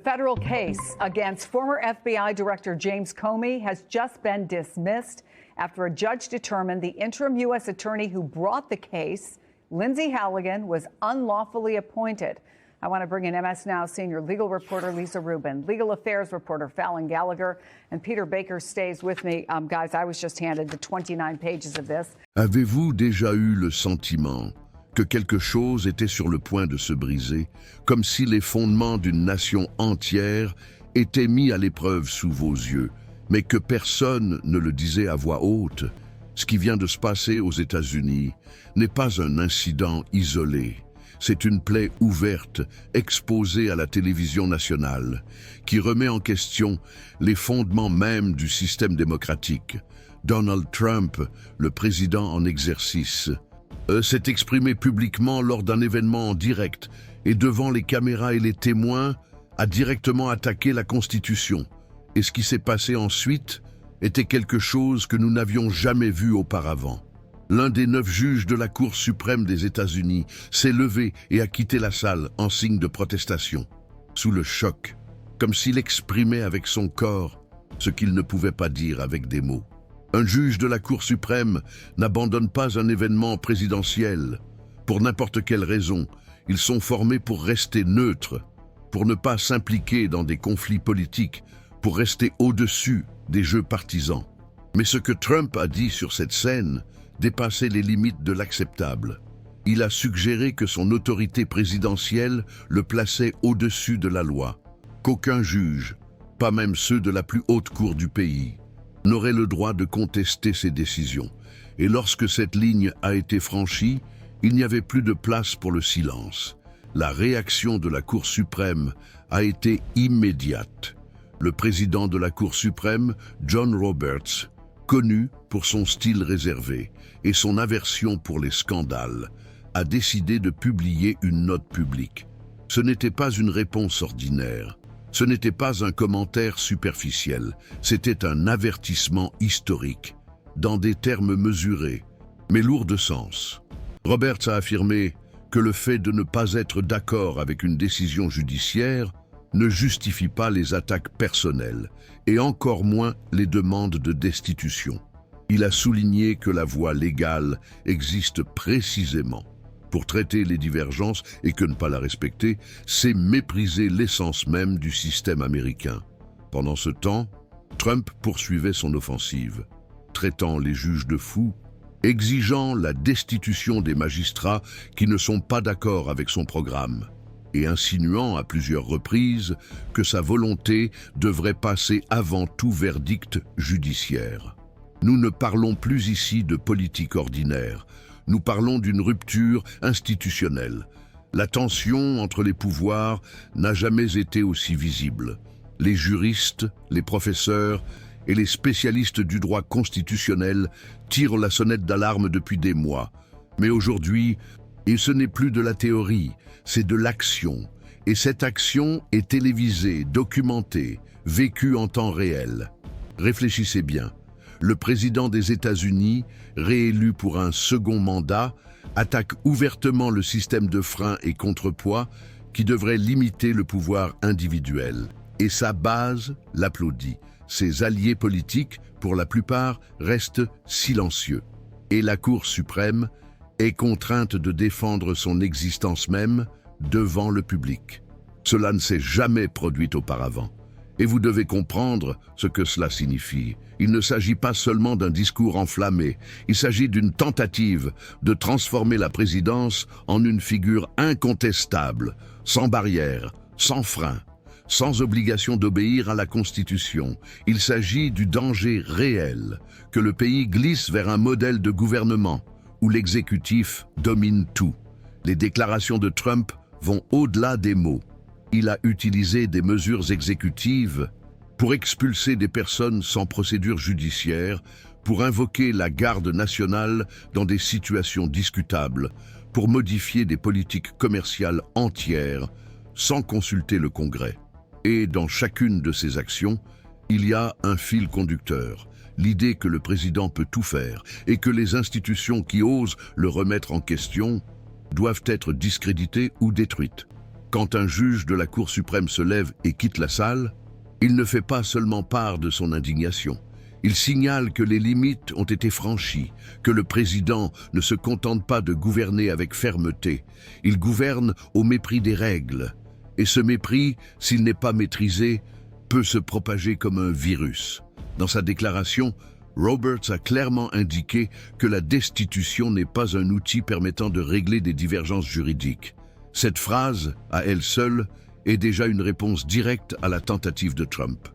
federal case against former FBI Director James Comey has just been dismissed after a judge determined the interim U.S. attorney who brought the case, Lindsay Halligan, was unlawfully appointed. I want to bring in MS Now senior legal reporter Lisa Rubin, legal affairs reporter Fallon Gallagher, and Peter Baker stays with me. Guys, I was just handed the 29 pages of this. Avez-vous déjà eu le sentiment que quelque chose était sur le point de se briser, comme si les fondements d'une nation entière étaient mis à l'épreuve sous vos yeux, mais que personne ne le disait à voix haute? Ce qui vient de se passer aux États-Unis n'est pas un incident isolé. C'est une plaie ouverte, exposée à la télévision nationale, qui remet en question les fondements mêmes du système démocratique. Donald Trump, le président en exercice, s'est exprimé publiquement lors d'un événement en direct et devant les caméras et les témoins, a directement attaqué la Constitution. Et ce qui s'est passé ensuite était quelque chose que nous n'avions jamais vu auparavant. L'un des 9 juges de la Cour suprême des États-Unis s'est levé et a quitté la salle en signe de protestation, sous le choc, comme s'il exprimait avec son corps ce qu'il ne pouvait pas dire avec des mots. Un juge de la Cour suprême n'abandonne pas un événement présidentiel. Pour n'importe quelle raison, ils sont formés pour rester neutres, pour ne pas s'impliquer dans des conflits politiques, pour rester au-dessus des jeux partisans. Mais ce que Trump a dit sur cette scène dépassait les limites de l'acceptable. Il a suggéré que son autorité présidentielle le plaçait au-dessus de la loi, qu'aucun juge, pas même ceux de la plus haute cour du pays, n'aurait le droit de contester ses décisions. Et lorsque cette ligne a été franchie, il n'y avait plus de place pour le silence. La réaction de la Cour suprême a été immédiate. Le président de la Cour suprême, John Roberts, connu pour son style réservé et son aversion pour les scandales, a décidé de publier une note publique. Ce n'était pas une réponse ordinaire, ce n'était pas un commentaire superficiel, c'était un avertissement historique, dans des termes mesurés, mais lourds de sens. Roberts a affirmé que le fait de ne pas être d'accord avec une décision judiciaire ne justifie pas les attaques personnelles, et encore moins les demandes de destitution. Il a souligné que la voie légale existe précisément pour traiter les divergences et que ne pas la respecter, c'est mépriser l'essence même du système américain. Pendant ce temps, Trump poursuivait son offensive, traitant les juges de fous, exigeant la destitution des magistrats qui ne sont pas d'accord avec son programme, et insinuant à plusieurs reprises que sa volonté devrait passer avant tout verdict judiciaire. Nous ne parlons plus ici de politique ordinaire, nous parlons d'une rupture institutionnelle. La tension entre les pouvoirs n'a jamais été aussi visible. Les juristes, les professeurs et les spécialistes du droit constitutionnel tirent la sonnette d'alarme depuis des mois. Mais aujourd'hui, et ce n'est plus de la théorie, c'est de l'action. Et cette action est télévisée, documentée, vécue en temps réel. Réfléchissez bien. Le président des États-Unis, réélu pour un second mandat, attaque ouvertement le système de frein et contrepoids qui devrait limiter le pouvoir individuel. Et sa base l'applaudit. Ses alliés politiques, pour la plupart, restent silencieux. Et la Cour suprême est contrainte de défendre son existence même devant le public. Cela ne s'est jamais produit auparavant. Et vous devez comprendre ce que cela signifie. Il ne s'agit pas seulement d'un discours enflammé, il s'agit d'une tentative de transformer la présidence en une figure incontestable, sans barrière, sans frein, sans obligation d'obéir à la Constitution. Il s'agit du danger réel que le pays glisse vers un modèle de gouvernement où l'exécutif domine tout. Les déclarations de Trump vont au-delà des mots. Il a utilisé des mesures exécutives pour expulser des personnes sans procédure judiciaire, pour invoquer la garde nationale dans des situations discutables, pour modifier des politiques commerciales entières sans consulter le Congrès. Et dans chacune de ces actions, il y a un fil conducteur, l'idée que le président peut tout faire et que les institutions qui osent le remettre en question doivent être discréditées ou détruites. Quand un juge de la Cour suprême se lève et quitte la salle, il ne fait pas seulement part de son indignation. Il signale que les limites ont été franchies, que le président ne se contente pas de gouverner avec fermeté. Il gouverne au mépris des règles. Et ce mépris, s'il n'est pas maîtrisé, peut se propager comme un virus. Dans sa déclaration, Roberts a clairement indiqué que la destitution n'est pas un outil permettant de régler des divergences juridiques. Cette phrase, à elle seule, est déjà une réponse directe à la tentative de Trump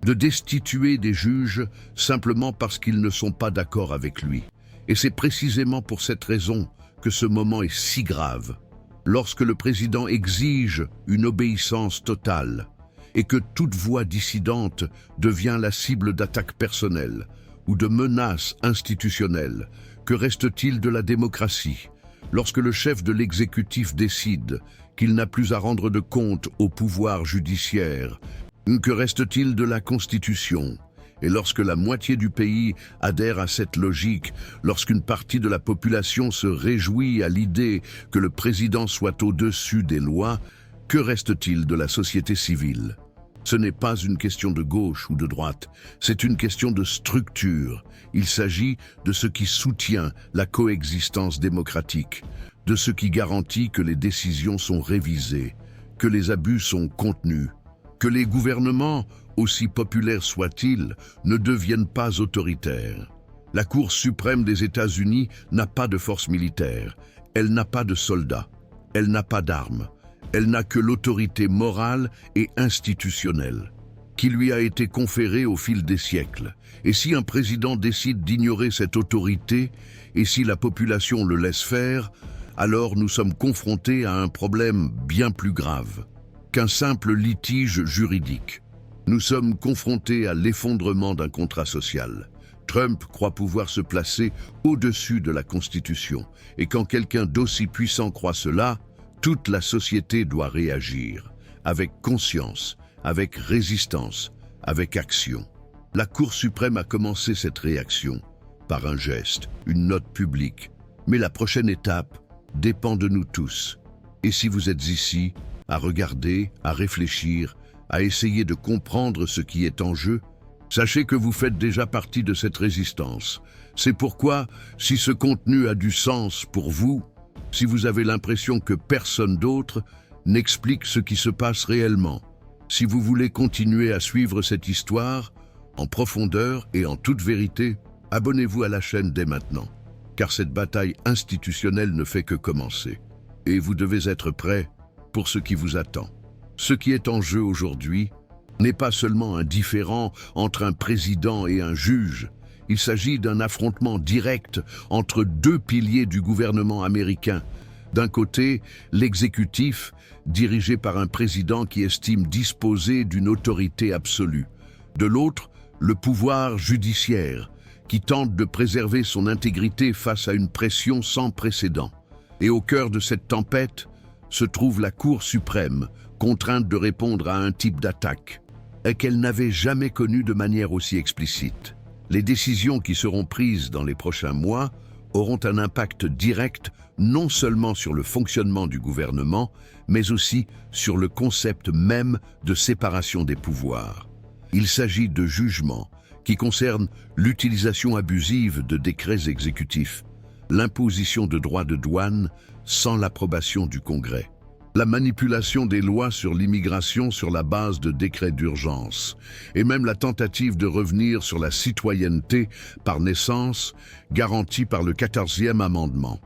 de destituer des juges simplement parce qu'ils ne sont pas d'accord avec lui. Et c'est précisément pour cette raison que ce moment est si grave. Lorsque le président exige une obéissance totale et que toute voix dissidente devient la cible d'attaques personnelles ou de menaces institutionnelles, que reste-t-il de la démocratie? Lorsque le chef de l'exécutif décide qu'il n'a plus à rendre de compte au pouvoir judiciaire, que reste-t-il de la Constitution? Et lorsque la moitié du pays adhère à cette logique, lorsqu'une partie de la population se réjouit à l'idée que le président soit au-dessus des lois, que reste-t-il de la société civile? Ce n'est pas une question de gauche ou de droite, c'est une question de structure. Il s'agit de ce qui soutient la coexistence démocratique, de ce qui garantit que les décisions sont révisées, que les abus sont contenus, que les gouvernements, aussi populaires soient-ils, ne deviennent pas autoritaires. La Cour suprême des États-Unis n'a pas de force militaire, elle n'a pas de soldats, elle n'a pas d'armes, elle n'a que l'autorité morale et institutionnelle qui lui a été conférée au fil des siècles. Et si un président décide d'ignorer cette autorité, et si la population le laisse faire, alors nous sommes confrontés à un problème bien plus grave qu'un simple litige juridique. Nous sommes confrontés à l'effondrement d'un contrat social. Trump croit pouvoir se placer au-dessus de la Constitution. Et quand quelqu'un d'aussi puissant croit cela, toute la société doit réagir, avec conscience, avec résistance, avec action. La Cour suprême a commencé cette réaction par un geste, une note publique. Mais la prochaine étape dépend de nous tous. Et si vous êtes ici, à regarder, à réfléchir, à essayer de comprendre ce qui est en jeu, sachez que vous faites déjà partie de cette résistance. C'est pourquoi, si ce contenu a du sens pour vous, si vous avez l'impression que personne d'autre n'explique ce qui se passe réellement, si vous voulez continuer à suivre cette histoire, en profondeur et en toute vérité, abonnez-vous à la chaîne dès maintenant, car cette bataille institutionnelle ne fait que commencer. Et vous devez être prêts pour ce qui vous attend. Ce qui est en jeu aujourd'hui n'est pas seulement un différend entre un président et un juge. Il s'agit d'un affrontement direct entre deux piliers du gouvernement américain. D'un côté, l'exécutif, dirigé par un président qui estime disposer d'une autorité absolue. De l'autre, le pouvoir judiciaire, qui tente de préserver son intégrité face à une pression sans précédent. Et au cœur de cette tempête se trouve la Cour suprême, contrainte de répondre à un type d'attaque qu'elle n'avait jamais connu de manière aussi explicite. Les décisions qui seront prises dans les prochains mois auront un impact direct non seulement sur le fonctionnement du gouvernement, mais aussi sur le concept même de séparation des pouvoirs. Il s'agit de jugements qui concernent l'utilisation abusive de décrets exécutifs, l'imposition de droits de douane sans l'approbation du Congrès, la manipulation des lois sur l'immigration sur la base de décrets d'urgence, et même la tentative de revenir sur la citoyenneté par naissance garantie par le 14e amendement.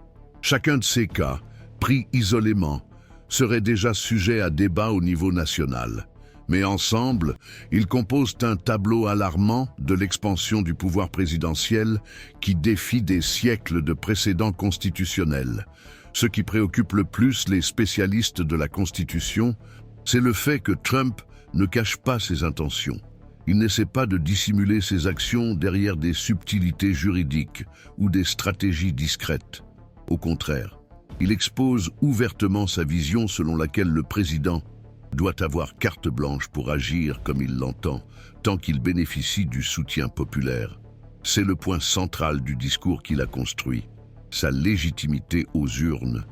Chacun de ces cas, pris isolément, serait déjà sujet à débat au niveau national. Mais ensemble, ils composent un tableau alarmant de l'expansion du pouvoir présidentiel qui défie des siècles de précédents constitutionnels. Ce qui préoccupe le plus les spécialistes de la Constitution, c'est le fait que Trump ne cache pas ses intentions. Il n'essaie pas de dissimuler ses actions derrière des subtilités juridiques ou des stratégies discrètes. Au contraire, il expose ouvertement sa vision selon laquelle le président doit avoir carte blanche pour agir comme il l'entend, tant qu'il bénéficie du soutien populaire. C'est le point central du discours qu'il a construit. Sa légitimité aux urnes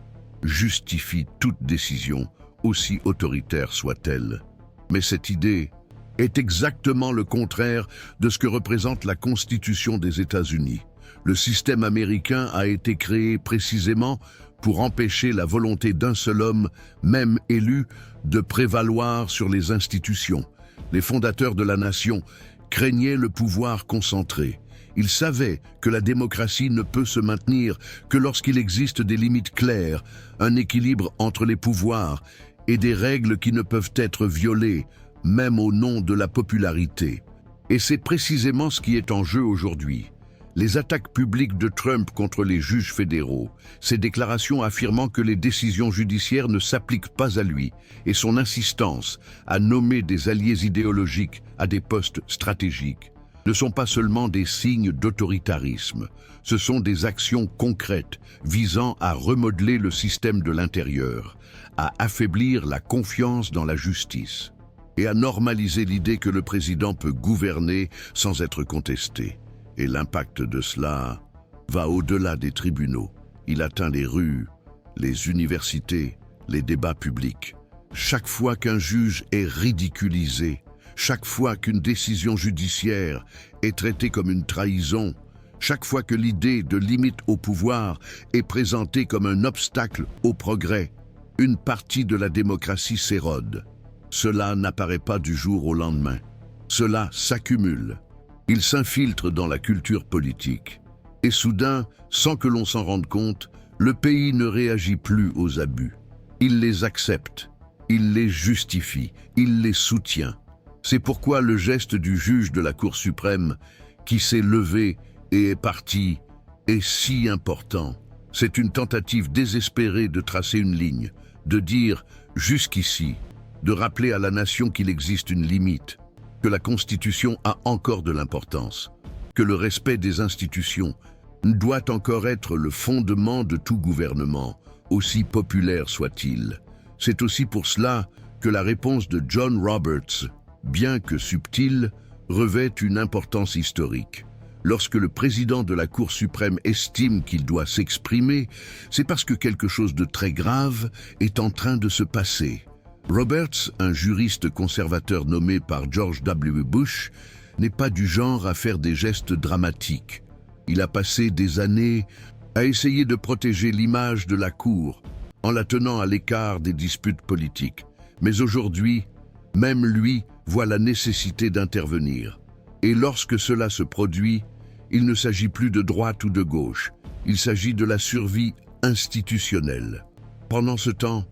justifie toute décision aussi autoritaire soit-elle. Mais cette idée est exactement le contraire de ce que représente la Constitution des États-Unis. Le système américain a été créé précisément pour empêcher la volonté d'un seul homme, même élu, de prévaloir sur les institutions. Les fondateurs de la nation craignaient le pouvoir concentré. Ils savaient que la démocratie ne peut se maintenir que lorsqu'il existe des limites claires, un équilibre entre les pouvoirs et des règles qui ne peuvent être violées, même au nom de la popularité. Et c'est précisément ce qui est en jeu aujourd'hui. Les attaques publiques de Trump contre les juges fédéraux, ses déclarations affirmant que les décisions judiciaires ne s'appliquent pas à lui, et son insistance à nommer des alliés idéologiques à des postes stratégiques, ne sont pas seulement des signes d'autoritarisme, ce sont des actions concrètes visant à remodeler le système de l'intérieur, à affaiblir la confiance dans la justice et à normaliser l'idée que le président peut gouverner sans être contesté. Et l'impact de cela va au-delà des tribunaux. Il atteint les rues, les universités, les débats publics. Chaque fois qu'un juge est ridiculisé, chaque fois qu'une décision judiciaire est traitée comme une trahison, chaque fois que l'idée de limite au pouvoir est présentée comme un obstacle au progrès, une partie de la démocratie s'érode. Cela n'apparaît pas du jour au lendemain. Cela s'accumule. Il s'infiltre dans la culture politique. Et soudain, sans que l'on s'en rende compte, le pays ne réagit plus aux abus. Il les accepte, il les justifie, il les soutient. C'est pourquoi le geste du juge de la Cour suprême, qui s'est levé et est parti, est si important. C'est une tentative désespérée de tracer une ligne, de dire « jusqu'ici », de rappeler à la nation qu'il existe une limite, que la Constitution a encore de l'importance, que le respect des institutions doit encore être le fondement de tout gouvernement, aussi populaire soit-il. C'est aussi pour cela que la réponse de John Roberts, bien que subtile, revêt une importance historique. Lorsque le président de la Cour suprême estime qu'il doit s'exprimer, c'est parce que quelque chose de très grave est en train de se passer. Roberts, un juriste conservateur nommé par George W. Bush, n'est pas du genre à faire des gestes dramatiques. Il a passé des années à essayer de protéger l'image de la Cour en la tenant à l'écart des disputes politiques. Mais aujourd'hui, même lui voit la nécessité d'intervenir. Et lorsque cela se produit, il ne s'agit plus de droite ou de gauche. Il s'agit de la survie institutionnelle. Pendant ce temps,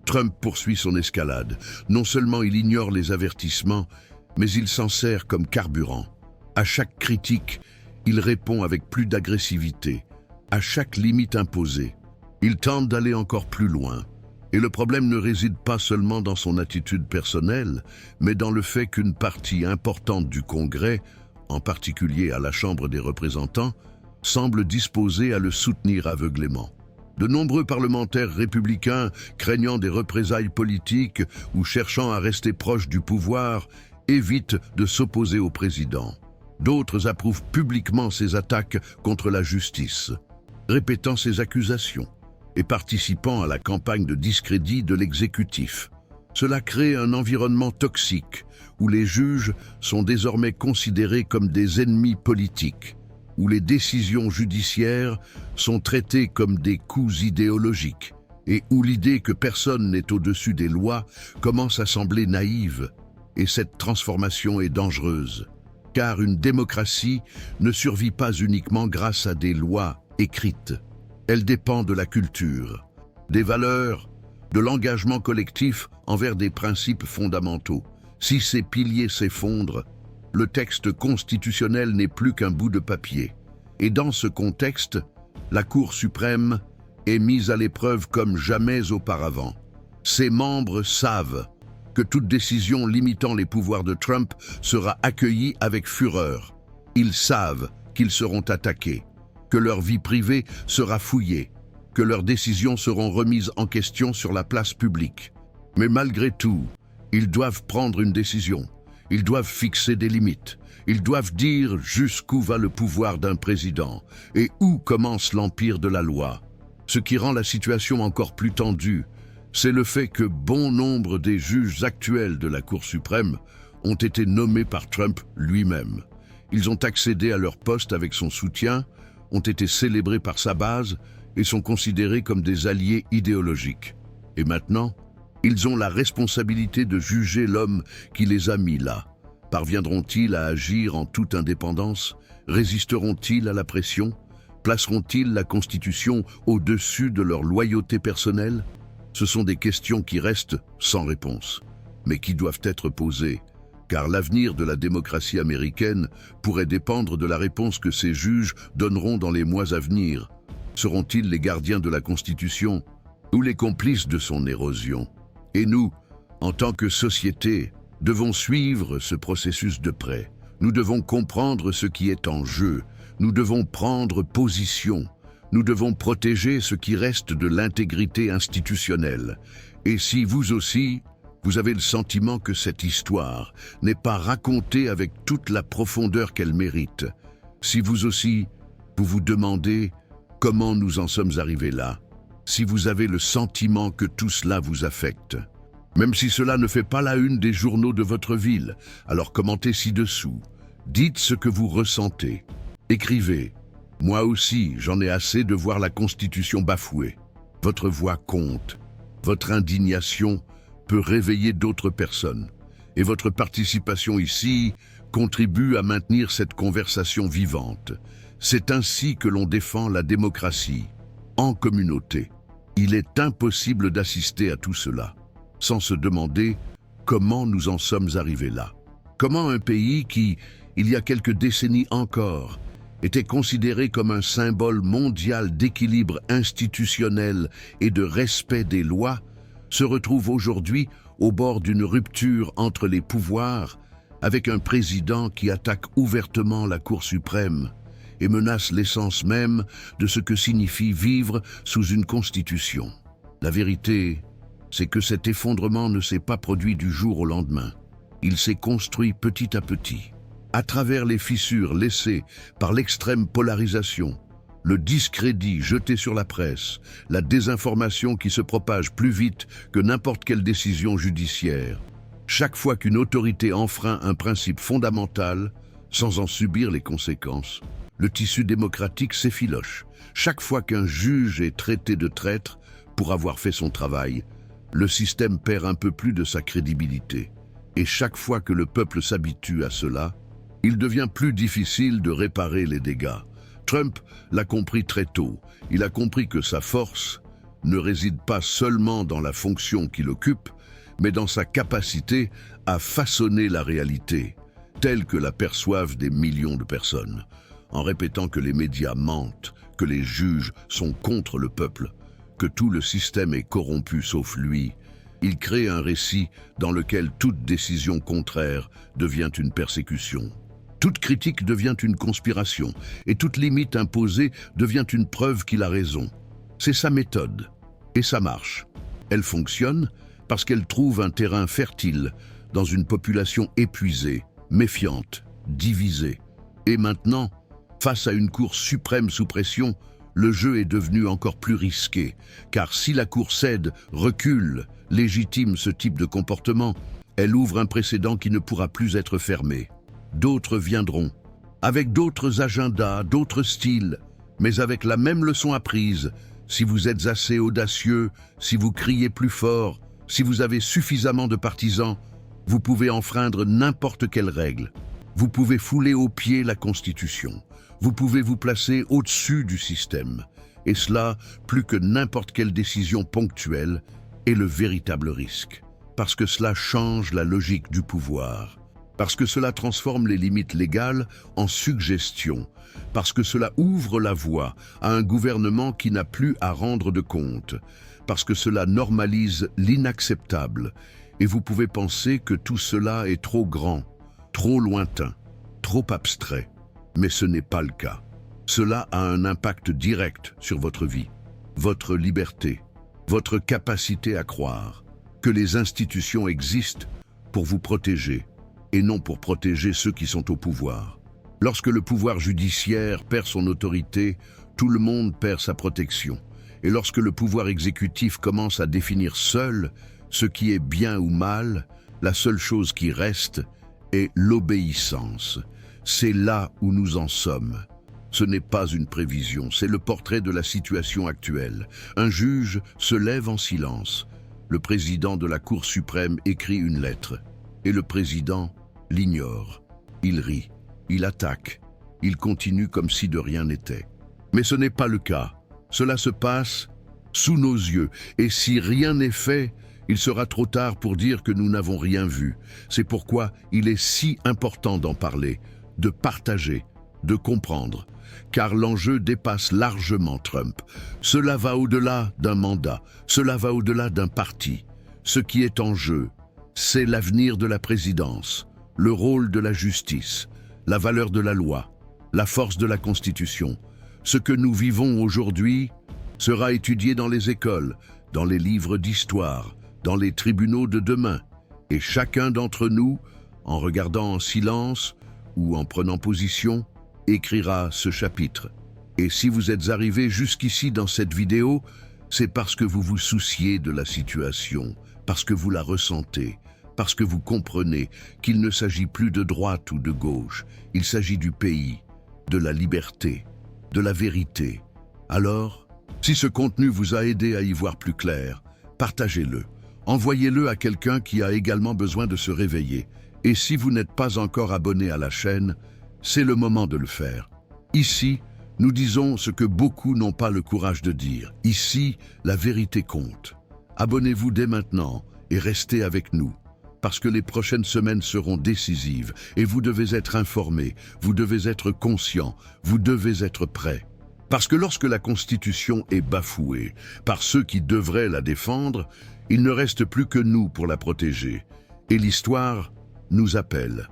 Trump poursuit son escalade. Non seulement il ignore les avertissements, mais il s'en sert comme carburant. À chaque critique, il répond avec plus d'agressivité. À chaque limite imposée, il tente d'aller encore plus loin. Et le problème ne réside pas seulement dans son attitude personnelle, mais dans le fait qu'une partie importante du Congrès, en particulier à la Chambre des représentants, semble disposée à le soutenir aveuglément. De nombreux parlementaires républicains, craignant des représailles politiques ou cherchant à rester proches du pouvoir, évitent de s'opposer au président. D'autres approuvent publiquement ses attaques contre la justice, répétant ses accusations et participant à la campagne de discrédit de l'exécutif. Cela crée un environnement toxique où les juges sont désormais considérés comme des ennemis politiques, où les décisions judiciaires sont traitées comme des coups idéologiques et où l'idée que personne n'est au-dessus des lois commence à sembler naïve. Et cette transformation est dangereuse, car une démocratie ne survit pas uniquement grâce à des lois écrites. Elle dépend de la culture, des valeurs, de l'engagement collectif envers des principes fondamentaux. Si ces piliers s'effondrent, le texte constitutionnel n'est plus qu'un bout de papier. Et dans ce contexte, la Cour suprême est mise à l'épreuve comme jamais auparavant. Ses membres savent que toute décision limitant les pouvoirs de Trump sera accueillie avec fureur. Ils savent qu'ils seront attaqués, que leur vie privée sera fouillée, que leurs décisions seront remises en question sur la place publique. Mais malgré tout, ils doivent prendre une décision. Ils doivent fixer des limites. Ils doivent dire jusqu'où va le pouvoir d'un président et où commence l'empire de la loi. Ce qui rend la situation encore plus tendue, c'est le fait que bon nombre des juges actuels de la Cour suprême ont été nommés par Trump lui-même. Ils ont accédé à leur poste avec son soutien, ont été célébrés par sa base et sont considérés comme des alliés idéologiques. Et maintenant, ils ont la responsabilité de juger l'homme qui les a mis là. Parviendront-ils à agir en toute indépendance? Résisteront-ils à la pression? Placeront-ils la Constitution au-dessus de leur loyauté personnelle? Ce sont des questions qui restent sans réponse, mais qui doivent être posées, car l'avenir de la démocratie américaine pourrait dépendre de la réponse que ces juges donneront dans les mois à venir. Seront-ils les gardiens de la Constitution ou les complices de son érosion? Et nous, en tant que société, devons suivre ce processus de près. Nous devons comprendre ce qui est en jeu. Nous devons prendre position. Nous devons protéger ce qui reste de l'intégrité institutionnelle. Et si vous aussi, vous avez le sentiment que cette histoire n'est pas racontée avec toute la profondeur qu'elle mérite, si vous aussi, vous vous demandez comment nous en sommes arrivés là, si vous avez le sentiment que tout cela vous affecte, même si cela ne fait pas la une des journaux de votre ville, alors commentez ci-dessous. Dites ce que vous ressentez. Écrivez. Moi aussi, j'en ai assez de voir la Constitution bafouée. Votre voix compte. Votre indignation peut réveiller d'autres personnes. Et votre participation ici contribue à maintenir cette conversation vivante. C'est ainsi que l'on défend la démocratie, en communauté. Il est impossible d'assister à tout cela sans se demander comment nous en sommes arrivés là. Comment un pays qui, il y a quelques décennies encore, était considéré comme un symbole mondial d'équilibre institutionnel et de respect des lois, se retrouve aujourd'hui au bord d'une rupture entre les pouvoirs, avec un président qui attaque ouvertement la Cour suprême et menace l'essence même de ce que signifie vivre sous une constitution. La vérité, c'est que cet effondrement ne s'est pas produit du jour au lendemain. Il s'est construit petit à petit, à travers les fissures laissées par l'extrême polarisation, le discrédit jeté sur la presse, la désinformation qui se propage plus vite que n'importe quelle décision judiciaire. Chaque fois qu'une autorité enfreint un principe fondamental, sans en subir les conséquences, le tissu démocratique s'effiloche. Chaque fois qu'un juge est traité de traître pour avoir fait son travail, le système perd un peu plus de sa crédibilité. Et chaque fois que le peuple s'habitue à cela, il devient plus difficile de réparer les dégâts. Trump l'a compris très tôt. Il a compris que sa force ne réside pas seulement dans la fonction qu'il occupe, mais dans sa capacité à façonner la réalité, telle que la perçoivent des millions de personnes, en répétant que les médias mentent, que les juges sont contre le peuple, que tout le système est corrompu sauf lui. Il crée un récit dans lequel toute décision contraire devient une persécution. Toute critique devient une conspiration, et toute limite imposée devient une preuve qu'il a raison. C'est sa méthode, et ça marche. Elle fonctionne parce qu'elle trouve un terrain fertile dans une population épuisée, méfiante, divisée. Et maintenant, face à une Cour suprême sous pression, le jeu est devenu encore plus risqué, car si la Cour cède, recule, légitime ce type de comportement, elle ouvre un précédent qui ne pourra plus être fermé. D'autres viendront, avec d'autres agendas, d'autres styles, mais avec la même leçon apprise. Si vous êtes assez audacieux, si vous criez plus fort, si vous avez suffisamment de partisans, vous pouvez enfreindre n'importe quelle règle. Vous pouvez fouler aux pieds la Constitution. Vous pouvez vous placer au-dessus du système. Et cela, plus que n'importe quelle décision ponctuelle, est le véritable risque. Parce que cela change la logique du pouvoir. Parce que cela transforme les limites légales en suggestions. Parce que cela ouvre la voie à un gouvernement qui n'a plus à rendre de compte. Parce que cela normalise l'inacceptable. Et vous pouvez penser que tout cela est trop grand, trop lointain, trop abstrait. Mais ce n'est pas le cas. Cela a un impact direct sur votre vie, votre liberté, votre capacité à croire que les institutions existent pour vous protéger et non pour protéger ceux qui sont au pouvoir. Lorsque le pouvoir judiciaire perd son autorité, tout le monde perd sa protection. Et lorsque le pouvoir exécutif commence à définir seul ce qui est bien ou mal, la seule chose qui reste est l'obéissance. C'est là où nous en sommes. Ce n'est pas une prévision, c'est le portrait de la situation actuelle. Un juge se lève en silence. Le président de la Cour suprême écrit une lettre. Et le président l'ignore. Il rit, il attaque, il continue comme si de rien n'était. Mais ce n'est pas le cas. Cela se passe sous nos yeux. Et si rien n'est fait, il sera trop tard pour dire que nous n'avons rien vu. C'est pourquoi il est si important d'en parler, de partager, de comprendre. Car l'enjeu dépasse largement Trump. Cela va au-delà d'un mandat, cela va au-delà d'un parti. Ce qui est en jeu, c'est l'avenir de la présidence, le rôle de la justice, la valeur de la loi, la force de la Constitution. Ce que nous vivons aujourd'hui sera étudié dans les écoles, dans les livres d'histoire, dans les tribunaux de demain. Et chacun d'entre nous, en regardant en silence ou en prenant position, écrira ce chapitre. Et si vous êtes arrivé jusqu'ici dans cette vidéo, c'est parce que vous vous souciez de la situation, parce que vous la ressentez, parce que vous comprenez qu'il ne s'agit plus de droite ou de gauche, il s'agit du pays, de la liberté, de la vérité. Alors, si ce contenu vous a aidé à y voir plus clair, partagez-le. Envoyez-le à quelqu'un qui a également besoin de se réveiller. Et si vous n'êtes pas encore abonné à la chaîne, c'est le moment de le faire. Ici, nous disons ce que beaucoup n'ont pas le courage de dire. Ici, la vérité compte. Abonnez-vous dès maintenant et restez avec nous. Parce que les prochaines semaines seront décisives et vous devez être informés, vous devez être conscients, vous devez être prêts. Parce que lorsque la Constitution est bafouée par ceux qui devraient la défendre, il ne reste plus que nous pour la protéger. Et l'histoire nous appelle.